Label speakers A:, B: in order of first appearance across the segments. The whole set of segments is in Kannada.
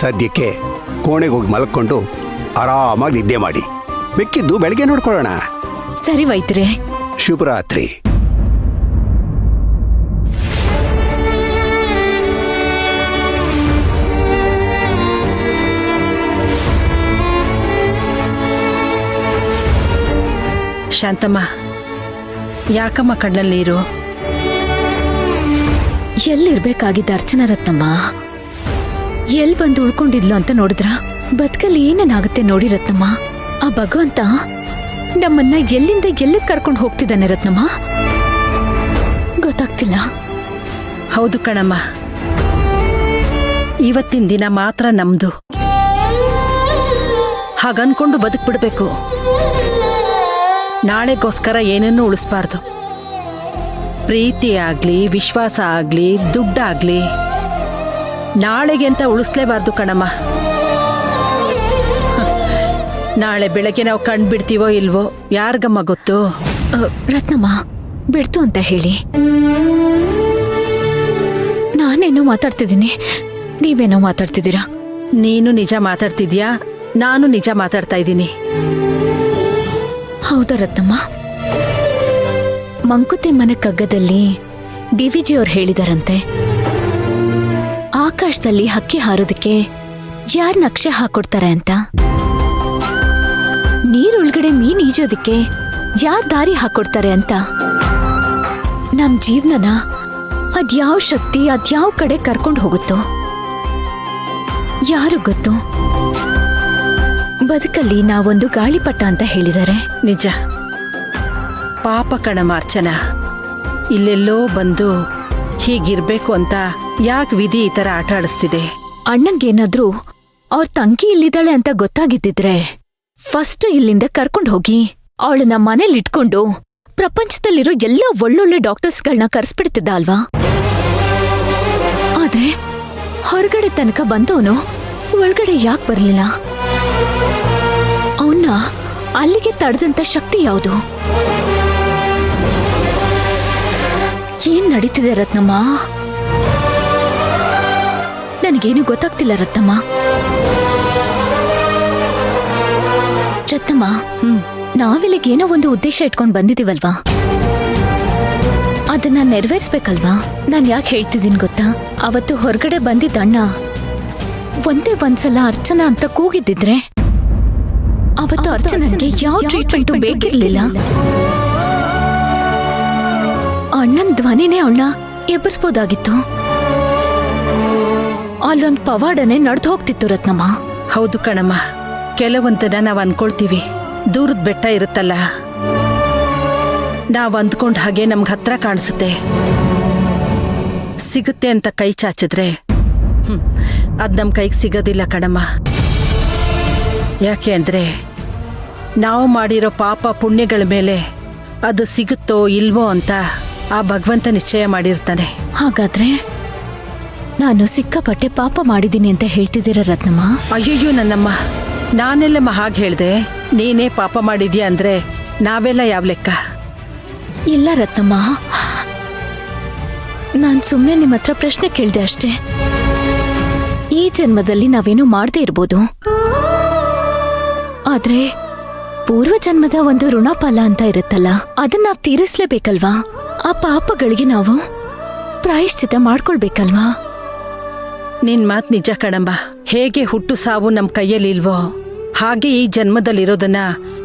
A: ಸದ್ಯಕ್ಕೆ ಕೋಣೆಗೆ ಹೋಗಿ ಮಲ್ಕೊಂಡು ಆರಾಮಾಗಿ ನಿದ್ದೆ ಮಾಡಿ, ಮಿಕ್ಕಿದ್ದು ಬೆಳಗ್ಗೆ ನೋಡ್ಕೊಳ್ಳೋಣ.
B: ಸರಿ ವೈದ್ಯರೇ.
A: ಶುಭರಾತ್ರಿ.
C: ಶಾಂತಮ್ಮ, ಯಾಕಮ್ಮ ಕಣ್ಣಲ್ಲಿ ನೀರು?
B: ಎಲ್ಲಿರ್ಬೇಕಾಗಿದ್ದ ಅರ್ಚನಾ ರತ್ನಮ್ಮ ಎಲ್ ಬಂದು ಉಳ್ಕೊಂಡಿದ್ಲು ಅಂತ ನೋಡಿದ್ರ? ಬದುಕಲ್ಲಿ ಏನೇನಾಗುತ್ತೆ ನೋಡಿ ರತ್ನಮ್ಮ. ಆ ಭಗವಂತ ನಮ್ಮನ್ನ ಎಲ್ಲಿಂದ ಎಲ್ಲಿಗೆ ಕರ್ಕೊಂಡು ಹೋಗ್ತಿದ್ದಾನೆ ರತ್ನಮ್ಮ, ಗೊತ್ತಾಗ್ತಿಲ್ಲ.
C: ಹೌದು ಕಣಮ್ಮ, ಇವತ್ತಿನ ದಿನ ಮಾತ್ರ ನಮ್ದು, ಹಾಗನ್ಕೊಂಡು ಬದುಕ್ಬಿಡ್ಬೇಕು. ನಾಳೆಗೋಸ್ಕರ ಏನನ್ನೂ ಉಳಿಸ್ಬಾರ್ದು. ಪ್ರೀತಿ ಆಗ್ಲಿ, ವಿಶ್ವಾಸ ಆಗ್ಲಿ, ದುಡ್ಡಾಗ್ಲಿ ನಾಳೆಗೆ ಅಂತ ಉಳಿಸ್ಲೇಬಾರ್ದು ಕಣಮ್ಮ. ನಾಳೆ ಬೆಳಗ್ಗೆ ನಾವು ಕಂಡ್ಬಿಡ್ತೀವೋ ಇಲ್ವೋ ಯಾರಿಗಮ್ಮ ಗೊತ್ತು?
B: ರತ್ನಮ್ಮ ಬಿಡ್ತು ಅಂತ ಹೇಳಿ. ನಾನೇನೋ ಮಾತಾಡ್ತಿದ್ದೀನಿ, ನೀವೇನೋ ಮಾತಾಡ್ತಿದ್ದೀರಾ.
C: ನೀನು ನಿಜ ಮಾತಾಡ್ತಿದ್ಯಾ, ನಾನು ನಿಜ ಮಾತಾಡ್ತಾ ಇದ್ದೀನಿ.
B: ಹೌದಾ ರತ್ನಮ್ಮ? ಮಂಕುತಿಮ್ಮನ ಕಗ್ಗದಲ್ಲಿ ಡಿವಿಜಿ ಅವ್ರು ಹೇಳಿದಾರಂತೆ, ಆಕಾಶದಲ್ಲಿ ಹಕ್ಕಿ ಹಾರೋದಕ್ಕೆ ಯಾರ್ ನಕ್ಷೆ ಹಾಕೊಡ್ತಾರೆ ಅಂತ, ನೀರೊಳಗಡೆ ಮೀನ್ ಈಜೋದಕ್ಕೆ ಯಾರ್ ದಾರಿ ಹಾಕೊಡ್ತಾರೆ ಅಂತ. ನಮ್ ಜೀವನನ ಅದ್ಯಾವ ಶಕ್ತಿ ಅದ್ಯಾವ ಕಡೆ ಕರ್ಕೊಂಡು ಹೋಗುತ್ತೋ ಯಾರು ಗೊತ್ತು. ಬದುಕಲ್ಲಿ ನಾವೊಂದು ಗಾಳಿಪಟ ಅಂತ ಹೇಳಿದ್ದಾರೆ.
C: ನಿಜ. ಪಾಪ ಕಣಮ್ಮ ಅರ್ಚನಾ, ಇಲ್ಲೆಲ್ಲೋ ಬಂದು ಹೀಗಿರ್ಬೇಕು ಅಂತ ಯಾಕೆ ವಿಧಿ ಈ ತರ ಆಟ ಆಡಿಸ್ತಿದೆ?
B: ಅಣ್ಣಂಗೇನಾದ್ರೂ ಅವ್ರ ತಂಗಿ ಇಲ್ಲಿದ್ದಾಳೆ ಅಂತ ಗೊತ್ತಾಗಿದ್ದಿದ್ರೆ ಫಸ್ಟ್ ಇಲ್ಲಿಂದ ಕರ್ಕೊಂಡು ಹೋಗಿ ಅವಳನ್ನ ಮನೇಲಿಟ್ಕೊಂಡು ಪ್ರಪಂಚದಲ್ಲಿರೋ ಎಲ್ಲ ಒಳ್ಳೊಳ್ಳೆ ಡಾಕ್ಟರ್ಸ್ಗಳನ್ನ ಕರೆಸ್ಬಿಡ್ತಿದ್ದ ಅಲ್ವಾ? ಆದ್ರೆ ಹೊರಗಡೆ ತನಕ ಬಂದವನು ಒಳಗಡೆ ಯಾಕೆ ಬರ್ಲಿಲ್ಲ? ಅವನ್ನ ಅಲ್ಲಿಗೆ ತಡೆದಂತ ಶಕ್ತಿ ಯಾವುದು? ಏನ್ ನಡೀತಿದೆ ರತ್ನಮ್ಮ? ನನಗೇನು ಗೊತ್ತಾಗ್ತಿಲ್ಲ ರತ್ನಮ್ಮ. ರತ್ನಮ್ಮ, ನಾವಿಲ್ಲಿಗೇನೋ ಒಂದು ಉದ್ದೇಶ ಇಟ್ಕೊಂಡು ಬಂದಿದೀವಲ್ವಾ, ಅದನ್ನ ನೆರವೇರಿಸ್ಬೇಕಲ್ವಾ? ನಾನ್ ಯಾಕೆ ಹೇಳ್ತಿದ್ದೀನಿ ಗೊತ್ತಾ? ಅವತ್ತು ಹೊರಗಡೆ ಬಂದಿದ್ದ ಅಣ್ಣ ಒಂದೇ ಒಂದ್ಸಲ ಅರ್ಚನಾ ಅಂತ ಕೂಗಿದ್ದಿದ್ರೆ ಅವತ್ತು ಅರ್ಚನನ್ಗೆ ಯಾವ ಟ್ರೀಟ್ಮೆಂಟು ಬೇಕಿರ್ಲಿಲ್ಲ. ಅಣ್ಣನ್ ಧ್ವನಿನೇ ಅವಳನ್ನ ಎಬ್ಬರಿಸ್ಬೋದಾಗಿತ್ತು. ಅಲ್ಲೊಂದ್ ಪವಾಡನೆ ನಡೆದು ಹೋಗ್ತಿತ್ತು ರತ್ನಮ್ಮ.
C: ಹೌದು ಕಣಮ್ಮ, ಕೆಲವಂತನ ನಾವ್ ಅನ್ಕೊಳ್ತೀವಿ, ದೂರದ ಬೆಟ್ಟ ಇರುತ್ತಲ್ಲ, ನಾವ್ ಅಂದ್ಕೊಂಡ್ ಹಾಗೆ ನಮ್ಗೆ ಹತ್ರ ಕಾಣಿಸುತ್ತೆ. ಸಿಗುತ್ತೆ ಅಂತ ಕೈ ಚಾಚಿದ್ರೆ ಅದ್ ನಮ್ ಕೈಗೆ ಸಿಗೋದಿಲ್ಲ ಕಣಮ್ಮ. ಯಾಕೆ ಅಂದ್ರೆ ನಾವು ಮಾಡಿರೋ ಪಾಪ ಪುಣ್ಯಗಳ ಮೇಲೆ ಅದು ಸಿಗುತ್ತೋ ಇಲ್ವೋ ಅಂತ ಆ ಭಗವಂತ ನಿಶ್ಚಯ ಮಾಡಿರ್ತಾನೆ.
B: ಹಾಗಾದ್ರೆ ನಾನು ಸಿಕ್ಕಾಪಟ್ಟೆ ಪಾಪ ಮಾಡಿದ್ದೀನಿ ಅಂತ ಹೇಳ್ತಿದ್ದೀರ ರತ್ನಮ್ಮ?
C: ಅಯ್ಯಯ್ಯೋ ನನ್ನಮ್ಮ, ನಾನೆಲ್ಲಮ್ಮ ಹಾಗೆ ಹೇಳ್ದೆ? ನೀನೇ ಪಾಪ ಮಾಡಿದ್ಯಾ ಅಂದ್ರೆ ನಾವೆಲ್ಲ ಯಾವ ಲೆಕ್ಕ?
B: ಇಲ್ಲ ರತ್ನಮ್ಮ, ನಾನ್ ಸುಮ್ನೆ ನಿಮ್ಮ ಹತ್ರ ಪ್ರಶ್ನೆ ಕೇಳ್ದೆ ಅಷ್ಟೇ. ಈ ಜನ್ಮದಲ್ಲಿ ನಾವೇನೋ ಮಾಡದೇ ಇರ್ಬೋದು, ಆದ್ರೆ ಪೂರ್ವ ಜನ್ಮದ ಒಂದು ಋಣಪಾಲ ಅಂತ ಇರುತ್ತಲ್ಲ, ಅದನ್ನ ನಾವ್ ತೀರಿಸ್ಲೇಬೇಕಲ್ವಾ? ಆ ಪಾಪಗಳಿಗೆ ನಾವು ಪ್ರಾಯಶ್ಚಿತ ಮಾಡ್ಕೊಳ್ಬೇಕಲ್ವಾ?
C: ನಿನ್ ಮಾತ್ ನಿಜ ಕಣಮ್ಮ. ಹೇಗೆ ಹುಟ್ಟು ಸಾವು ನಮ್ ಕೈಯಲ್ಲಿ ಇಲ್ವೋ ಹಾಗೆ ಈ ಜನ್ಮದಲ್ಲಿರೋದನ್ನ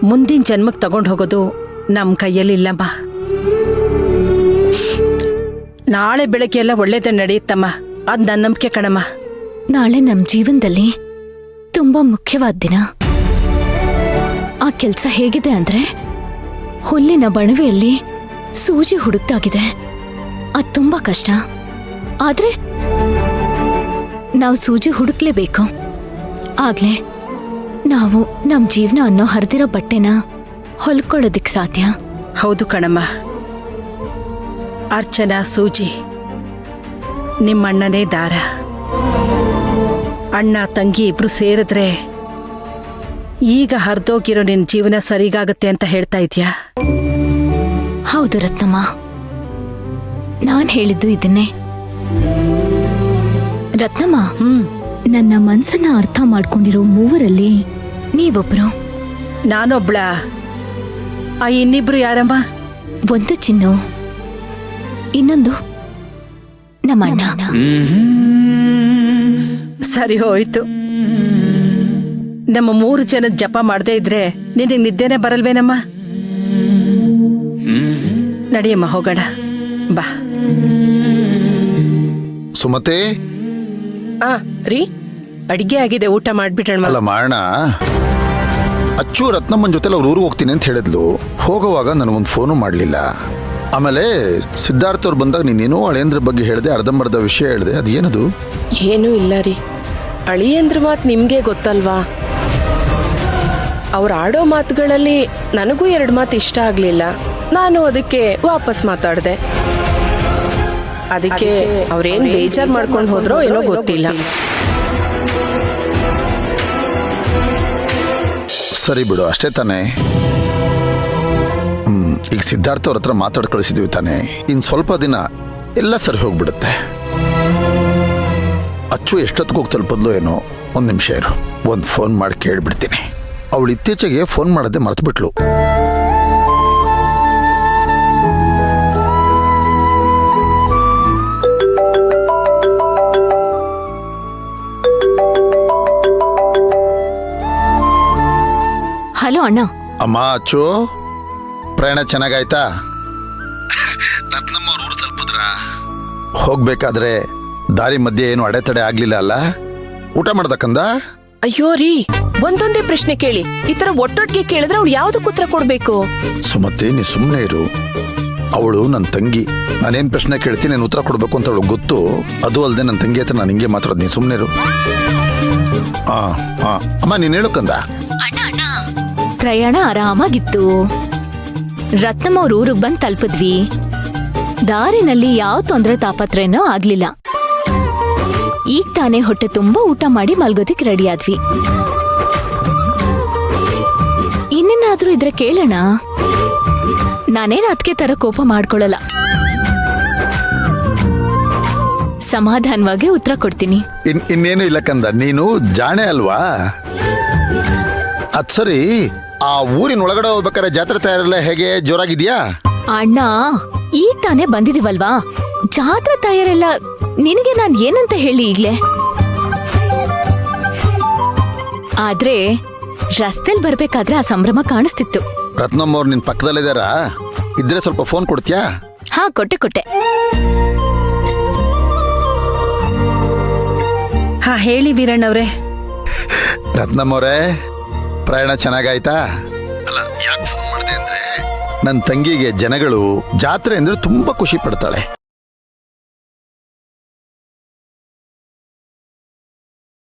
C: ಮುಂದಿನ ಜನ್ಮಕ್ ತಗೊಂಡ್ ಹೋಗೋದು ನಮ್ ಕೈಯಲ್ಲಿಲ್ಲಮ್ಮ. ನಾಳೆ ಬೆಳಗ್ಗೆ ಎಲ್ಲ ಒಳ್ಳೇದೇ ನಡೆಯುತ್ತಮ್ಮ, ಅದ್ ನನ್ನ ನಂಬಿಕೆ ಕಣಮ್ಮ.
B: ನಾಳೆ ನಮ್ ಜೀವನದಲ್ಲಿ ತುಂಬಾ ಮುಖ್ಯವಾದ ದಿನ. ಆ ಕೆಲ್ಸ ಹೇಗಿದೆ ಅಂದ್ರೆ, ಹುಲ್ಲಿನ ಬಣವೆಯಲ್ಲಿ ಸೂಜಿ ಹುಡುಕ್ತಾಗಿದೆ. ಅದ್ ತುಂಬಾ ಕಷ್ಟ, ಆದ್ರೆ ನಾವು ಸೂಜಿ ಹುಡುಕ್ಲೇಬೇಕು. ಆಗ್ಲೇ ನಾವು ನಮ್ ಜೀವನ ಅನ್ನೋ ಹರಿದಿರೋ ಬಟ್ಟೆನ ಹೊಲ್ಕೊಳ್ಳೋದಿಕ್ ಸಾಧ್ಯ.
C: ಹೌದು ಕಣಮ್ಮ. ಅರ್ಚನಾ, ಸೂಜಿ ನಿಮ್ಮಣ್ಣನೇ ದಾರ. ಅಣ್ಣ ತಂಗಿ ಇಬ್ರು ಸೇರಿದ್ರೆ ಈಗ ಹರಿದೋಗಿರೋ ನಿನ್ ಜೀವನ ಸರಿಗಾಗತ್ತೆ ಅಂತ ಹೇಳ್ತಾ ಇದ್ಯಾ?
B: ಹೌದು ರತ್ನಮ್ಮ, ನಾನ್ ಹೇಳಿದ್ದು ಇದನ್ನೇ. ರತ್ನಮ್ಮ, ನನ್ನ ಮನ್ಸನ್ನ ಅರ್ಥ ಮಾಡ್ಕೊಂಡಿರೋ ಮೂವರಲ್ಲಿ ನೀವೊಬ್ರು.
C: ನಾನೊಬ್ಳ? ಆ ಇನ್ನಿಬ್ರು ಯಾರಮ್ಮ?
B: ಒಂದು ಚಿನ್ನು, ಇನ್ನೊಂದು ನಮ್ಮ ಅಣ್ಣ.
C: ಸರಿ ಹೋಯ್ತು. ನಮ್ಮ 3 ಜನದ ಜಪ ಮಾಡದೇ ಇದ್ರೆ ನಿನಗೆ ನಿದ್ದೆನೆ ಬರಲ್ವೇನಮ್ಮ? ನಡಿಯಮ್ಮ ಹೋಗೋಣ ಬಾ.
D: ಸುಮತಿ,
C: ರೀ ಅಡಿಗೆ ಆಗಿದೆ, ಊಟ ಮಾಡ್ಬಿಟ್ಟಣ.
D: ಅಲ್ಲ ಮಾಡೋಣ. ಅಚ್ಚು ರತ್ನಮ್ಮನ ಜೊತೆ ಅವ್ರ ಊರಿಗೆ ಹೋಗ್ತೀನಿ ಅಂತ ಹೇಳಿದ್ಲು. ಹೋಗುವಾಗ ನನಗೊಂದು ಫೋನು ಮಾಡಲಿಲ್ಲ. ಆಮೇಲೆ ಸಿದ್ಧಾರ್ಥ ಅವ್ರು ಬಂದಾಗ ನೀನೇನೋ ಅಳೇಂದ್ರ ಬಗ್ಗೆ ಹೇಳಿದೆ, ಅರ್ಧಂಬರ್ಧ ವಿಷಯ ಹೇಳಿದೆ. ಅದೇನದು?
E: ಏನೂ ಇಲ್ಲ ರೀ, ಅಳಿಯಂದ್ರ ಮಾತು ನಿಮ್ಗೆ ಗೊತ್ತಲ್ವಾ. ಅವ್ರು ಆಡೋ ಮಾತುಗಳಲ್ಲಿ ನನಗೂ 2 ಮಾತು ಇಷ್ಟ ಆಗ್ಲಿಲ್ಲ. ನಾನು ಅದಕ್ಕೆ ವಾಪಸ್ ಮಾತಾಡ್ದೆ. ಅದಕ್ಕೆ ಅವ್ರೇನ್ ಬೇಜಾರ್ ಮಾಡ್ಕೊಂಡು ಹೋದ್ರೋ ಏನೋ ಗೊತ್ತಿಲ್ಲ.
D: ಸರಿ ಬಿಡು, ಅಷ್ಟೇ ತಾನೇ. ಈಗ ಸಿದ್ಧಾರ್ಥ ಅವ್ರ ಹತ್ರ ಮಾತಾಡ್ ಕಳಿಸಿದ್ವಿ ತಾನೆ. ಇನ್ ಸ್ವಲ್ಪ ದಿನ ಎಲ್ಲ ಸರಿ ಹೋಗ್ಬಿಡುತ್ತೆ. ಅಚ್ಚು ಎಷ್ಟೊತ್ತಿಗೆ ಹೋಗಿ ತಲುಪದ್ಲು ಏನೋ. 1 ನಿಮಿಷ ಇರು, ಒಂದು ಫೋನ್ ಮಾಡಿ ಕೇಳ್ಬಿಡ್ತೀನಿ. ಅವಳು ಇತ್ತೀಚೆಗೆ ಫೋನ್ ಮಾಡದೆ ಮರ್ತು ಬಿಟ್ಲು.
B: ಹಲೋ ಅಣ್ಣ.
D: ಅಮ್ಮ ಅಚ್ಚು, ಪ್ರಯಾಣ ಚೆನ್ನಾಗಾಯ್ತಾ? ರತ್ನಮ್ಮ ಅವ್ರ ಊರು ತಲುಪಿದ್ರ? ಹೋಗ್ಬೇಕಾದ್ರೆ ದಾರಿ ಮಧ್ಯೆ ಏನು ಅಡೆತಡೆ ಆಗ್ಲಿಲ್ಲ ಅಲ್ಲ? ಊಟ ಮಾಡ್ದಕ್ಕಂದ?
E: ಅಯ್ಯೋ ರೀ, ಒಂದೊಂದೇ ಪ್ರಶ್ನೆ ಕೇಳಿ. ಈ ತರ ಒಟ್ಟೊಟ್ಟಿಗೆ ಕೇಳಿದ್ರೆ ಅವ್ಳು ಯಾವ್ದಕ್ಕೆ ಉತ್ತರ ಕೊಡ್ಬೇಕು?
D: ಸುಮತಿ, ನೀ ಸುಮ್ಮನೆ ಇರು. ಅವಳು ನನ್ನ ತಂಗಿ. ನಾನೇನ್ ಪ್ರಶ್ನೆ ಕೇಳ್ತೀನಿ, ನಾನು ಉತ್ತರ ಕೊಡ್ಬೇಕು ಅಂತ ಅವಳು ಗೊತ್ತು. ಅದು ಅಲ್ಲದೆ ನನ್ನ ತಂಗಿ ಹತ್ರ ನಾನು ಹಿಂಗೆ ಮಾತಾಡೋದು. ನೀ ಸುಮ್ಮನೆ ಇರು. ಅಮ್ಮ ನೀನ್ ಹೇಳಕ್ಕಂದ?
B: ಪ್ರಯಾಣ ಆರಾಮಾಗಿತ್ತು. ರತ್ನಮ್ಮ ಅವ್ರ ಊರಿಗೆ ಬಂದು ತಲುಪಿದ್ವಿ. ದಾರಿನಲ್ಲಿ ಯಾವ ತೊಂದರೆ ತಾಪತ್ರೇನೋ ಆಗ್ಲಿಲ್ಲ. ಈಗ ತಾನೇ ಹೊಟ್ಟೆ ತುಂಬಾ ಊಟ ಮಾಡಿ ಮಲ್ಗೋದಿಕ್ ರೆಡಿ ಆದ್ವಿ. ಇನ್ನೇನಾದ್ರೂ ಇದ್ರೆ ಕೇಳೋಣ. ನಾನೇನ್ ಅದಕ್ಕೆ ತರ ಕೋಪ ಮಾಡ್ಕೊಳಲ್ಲ, ಸಮಾಧಾನವಾಗಿ ಉತ್ತರ ಕೊಡ್ತೀನಿ.
D: ಇನ್ನೇನು ಇಲ್ಲ ಕಂದ, ನೀನು ಜಾಣೆ ಅಲ್ವಾ? ಅದ್ ಸರಿ, ಆ ಊರಿನ ಒಳಗಡೆ ಹೋಗ್ಬೇಕಾದ್ರೆ ಜಾತ್ರೆ ತಯಾರೆಲ್ಲ ಹೇಗೆ, ಜೋರಾಗಿದ್ಯಾ?
B: ಅಣ್ಣ, ಈಗ ತಾನೇ ಬಂದಿದೀವಲ್ವಾ, ಜಾತ್ರೆ ತಯಾರೆಲ್ಲ ನಿನಗೆ ನಾನ್ ಏನಂತ ಹೇಳಿ ಈಗ್ಲೇ. ಆದ್ರೆ ರಸ್ತೆಲ್ ಬರ್ಬೇಕಾದ್ರೆ ಆ ಸಂಭ್ರಮ ಕಾಣಿಸ್ತಿತ್ತು.
D: ರತ್ನಮ್ಮ ಅವ್ರು ನಿನ್ ಪಕ್ಕದಲ್ಲಿದಾರಾ? ಇದ್ರೆ ಸ್ವಲ್ಪ ಫೋನ್ ಕೊಡ್ತೀಯಾ?
B: ಹಾ, ಕೊಟ್ಟೆ.
C: ಹಾ ಹೇಳಿ ವೀರಣ್ಣವ್ರೆ.
D: ರತ್ನಮ್ಮವ್ರೆ, ಪ್ರಯಾಣ ಚೆನ್ನಾಗಾಯ್ತಾ? ಅಲ್ಲ, ಯಾಕೆ ಫೋನ್ ಮಾಡಿದೆ ಅಂದ್ರೆ ನನ್ನ ತಂಗಿಗೆ ಜನಗಳು ಜಾತ್ರೆ ಅಂದ್ರೆ ತುಂಬಾ ಖುಷಿ ಪಡ್ತಾಳೆ.